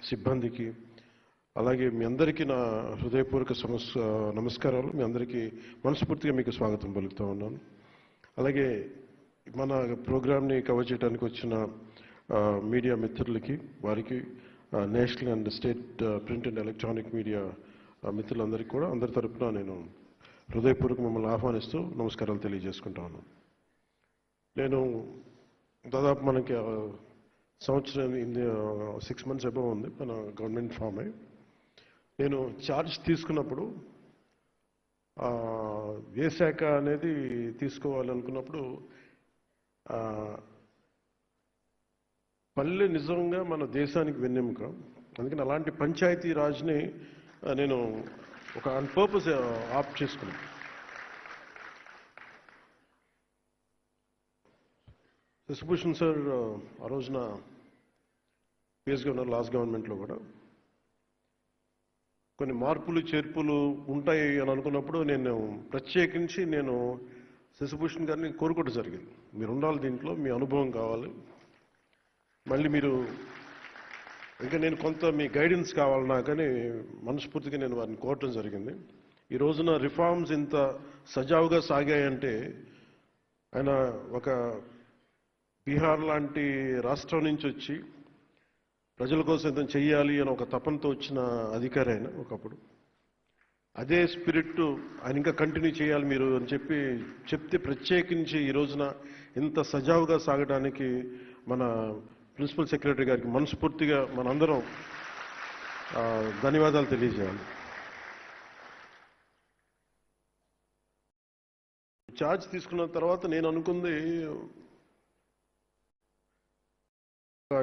సిబ్బందికి, అలాగే మీ అందరికీ నా హృదయపూర్వక నమస్కారాలు. మీ అందరికీ మనస్ఫూర్తిగా మీకు స్వాగతం పలుకుతూ ఉన్నాను. అలాగే మన ప్రోగ్రామ్ని కవర్ చేయడానికి వచ్చిన మీడియా మిత్రులకి, వారికి national and state print and electronic media మిత్రులందరికీ కూడా అందరి తరపున నేను హృదయపూర్వక మిమ్మల్ని ఆహ్వానిస్తూ నమస్కారాలు తెలియజేసుకుంటా ఉన్నాను. నేను దాదాపు మనకి సంవత్సరం 6 months అబౌవ్ ఉంది మన గవర్నమెంట్ ఫామ్ అయ్యి. నేను ఛార్జ్ తీసుకున్నప్పుడు ఏ శాఖ అనేది తీసుకోవాలనుకున్నప్పుడు పల్లె నిజంగా మన దేశానికి వెన్నెముక. అందుకని అలాంటి పంచాయతీ రాజ్ని నేను ఒక ఆన్ పర్పస్ ఆప్ట్ చేసుకున్నాను. శశిభూషణ్ సార్ ఆ రోజున పిఎస్గా ఉన్నారు లాస్ట్ గవర్నమెంట్లో కూడా. కొన్ని మార్పులు చేర్పులు ఉంటాయి అని అనుకున్నప్పుడు నేను ప్రత్యేకించి శశిభూషణ్ గారిని కోరుకోవడం జరిగింది. మీరు ఉండాలి దీంట్లో, మీ అనుభవం కావాలి, మళ్ళీ మీరు ఇంకా నేను కొంత మీ గైడెన్స్ కావాలి నాకని మనస్ఫూర్తిగా నేను వారిని కోరటం జరిగింది. ఈ రోజున రిఫార్మ్స్ ఇంత సజావుగా సాగాయంటే ఆయన ఒక బీహార్ లాంటి రాష్ట్రం నుంచి వచ్చి ప్రజల కోసం ఇంత చెయ్యాలి అని ఒక తపనతో వచ్చిన అధికారి ఆయన ఒకప్పుడు. అదే స్పిరిట్ ఆయన ఇంకా కంటిన్యూ చేయాలి మీరు అని చెప్తే ప్రత్యేకించి ఈ రోజున ఇంత సజావుగా సాగడానికి మన ప్రిన్సిపల్ సెక్రటరీ గారికి మనస్ఫూర్తిగా మనందరం ధన్యవాదాలు తెలియజేయాలి. ఛార్జ్ తీసుకున్న తర్వాత నేను అనుకుంది,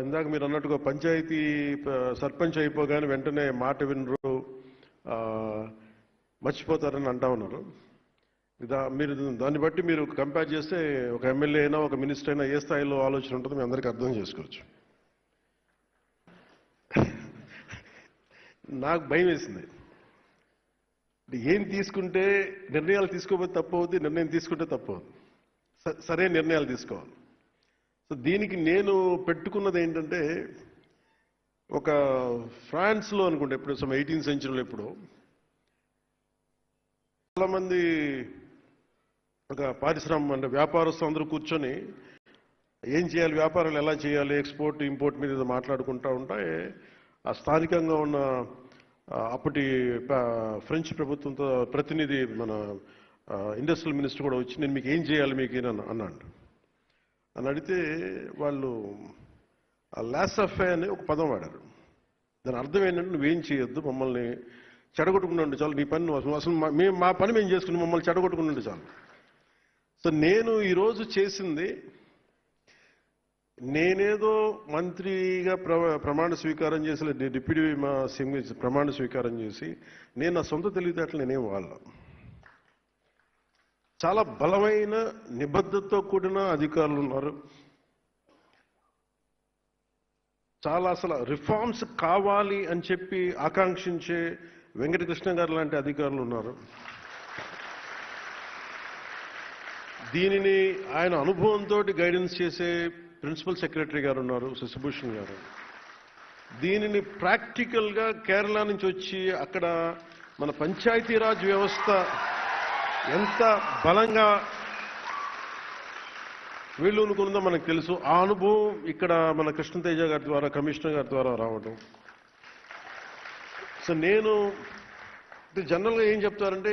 ఇందాక మీరు అన్నట్టుగా పంచాయతీ సర్పంచ్ అయిపోగానే వెంటనే మాట వినరు, మర్చిపోతారని అంటా ఉన్నారు. మీరు దాన్ని బట్టి మీరు కంపేర్ చేస్తే ఒక ఎమ్మెల్యే అయినా ఒక మినిస్టర్ అయినా ఏ స్థాయిలో ఆలోచన ఉంటుందో మీ అందరికీ అర్థం చేసుకోవచ్చు. నాకు భయం వేసింది. ఏం తీసుకుంటే నిర్ణయాలు తీసుకోకపోతే తప్పు అవుతుంది, నిర్ణయం తీసుకుంటే తప్పు అవుతుంది, సరైన నిర్ణయాలు తీసుకోవాలి. సో దీనికి నేను పెట్టుకున్నది ఏంటంటే, ఒక ఫ్రాన్స్లో అనుకుంటే ఎప్పుడు 18th century ఎప్పుడు చాలామంది ఒక పారిశ్రామిక వ్యాపారస్తులు అందరూ కూర్చొని ఏం చేయాలి, వ్యాపారాలు ఎలా చేయాలి, ఎక్స్పోర్ట్ ఇంపోర్ట్ మీద మాట్లాడుకుంటూ ఉంటే ఆ స్థానికంగా ఉన్న అప్పటి ఫ్రెంచ్ ప్రభుత్వంతో ప్రతినిధి మన ఇండస్ట్రియల్ మినిస్టర్ కూడా వచ్చి నేను మీకు ఏం చేయాలి మీకు అన్నాడు. అని అడిగితే వాళ్ళు లాసఫే అని ఒక పదం వాడారు. దాని అర్థం ఏంటంటే నువ్వేం చేయొద్దు, మమ్మల్ని చెడగొట్టుకున్నాడు చాలు, నీ పని అసలు మా పని మేము చేసుకుని మమ్మల్ని చెడగొట్టుకున్నాడు చాలు. సో నేను ఈరోజు చేసింది, నేనేదో మంత్రిగా ప్రమాణ స్వీకారం చేసి డిప్యూటీ ప్రమాణ స్వీకారం చేసి నేను నా సొంత తెలివితేటలు నేనేం వాళ్ళ చాలా బలమైన నిబద్ధతతో కూడిన అధికారులు ఉన్నారు. చాలా అసలు రిఫార్మ్స్ కావాలి అని చెప్పి ఆకాంక్షించే వెంకటకృష్ణ గారు లాంటి అధికారులు ఉన్నారు. దీనిని ఆయన అనుభవంతో గైడెన్స్ చేసే ప్రిన్సిపల్ సెక్రటరీ గారు ఉన్నారు, శశిభూషణ్ గారు. దీనిని ప్రాక్టికల్గా కేరళ నుంచి వచ్చి అక్కడ మన పంచాయతీరాజ్ వ్యవస్థ ఎంత బలంగా వీళ్ళునుకుందో మనకు తెలుసు. ఆ అనుభవం ఇక్కడ మన కృష్ణతేజ గారి ద్వారా, కమిషనర్ గారి ద్వారా రావడం. సో నేను జనరల్గా ఏం చెప్తారంటే,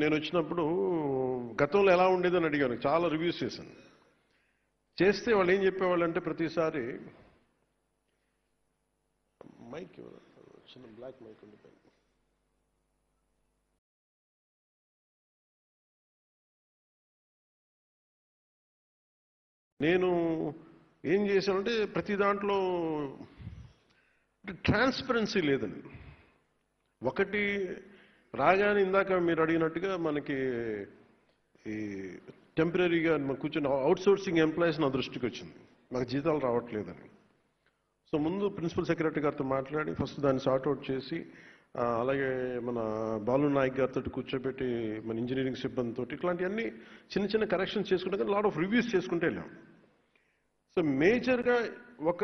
నేను వచ్చినప్పుడు గతంలో ఎలా ఉండేదని అడిగాను, చాలా రివ్యూస్ చేశాను. చేస్తే వాళ్ళు ఏం చెప్పేవాళ్ళు అంటే ప్రతిసారి మైక్ చిన్న బ్లాక్ మైక్ ఉండిపోయింది. నేను ఏం చేశానంటే ప్రతి దాంట్లో ట్రాన్స్పరెన్సీ లేదని. ఒకటి రాగానే ఇందాక మీరు అడిగినట్టుగా మనకి ఈ టెంపరీగా కూర్చొని అవుట్సోర్సింగ్ ఎంప్లాయీస్ నా దృష్టికి వచ్చింది, నాకు జీతాలు రావట్లేదని. సో ముందు ప్రిన్సిపల్ సెక్రటరీ గారితో మాట్లాడి ఫస్ట్ దాన్ని సార్ట్అవుట్ చేసి, అలాగే మన బాలు నాయక్ గారితో కూర్చోబెట్టి మన ఇంజనీరింగ్ సిబ్బందితో ఇట్లాంటివన్నీ చిన్న చిన్న కరెక్షన్స్ చేసుకుంటే కానీ లాట్ ఆఫ్ రివ్యూస్ చేసుకుంటే వెళ్ళాం. సో మేజర్గా ఒక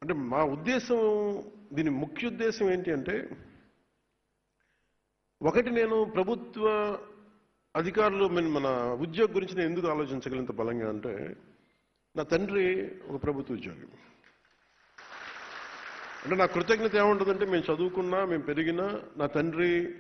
అంటే మా ఉద్దేశం, దీని ముఖ్య ఉద్దేశం ఏంటి అంటే, ఒకటి నేను ప్రభుత్వ అధికారులు మన ఉద్యోగం గురించి నేను ఎందుకు ఆలోచించగలిగినంత బలంగా అంటే, నా తండ్రి ఒక ప్రభుత్వ ఉద్యోగి. అంటే నా కృతజ్ఞత ఏముంటుందంటే, మేము చదువుకున్నా, మేము పెరిగినా, నా తండ్రి